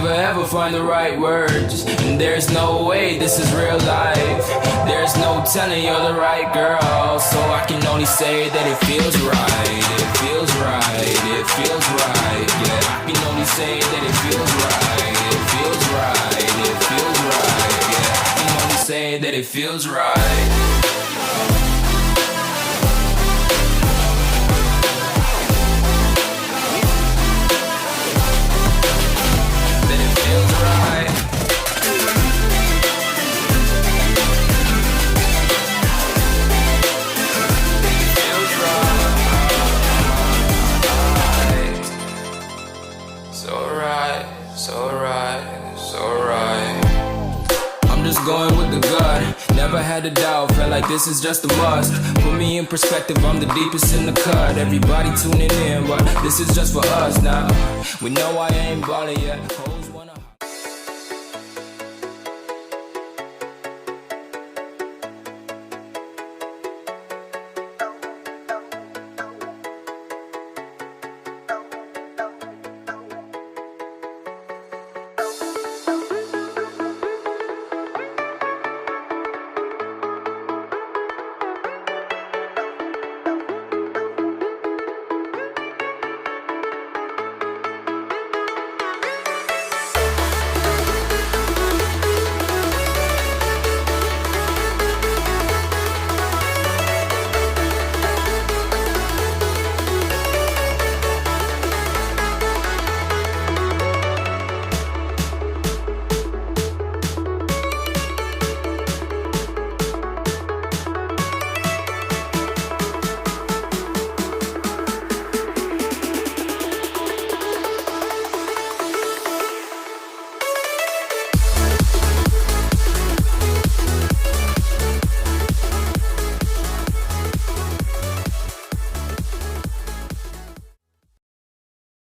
never ever find the right words, and there's no way this is real life. There's no telling you're the right girl, so I can only say that it feels right. It feels right, it feels right. Yeah, I can only say that it feels right. It feels right, it feels right. Yeah, I can only say that it feels right. Going with the gut, never had a doubt, felt like this is just a must. Put me in perspective, I'm the deepest in the cut. Everybody tuning in, but this is just for us now. We know I ain't ballin' yet.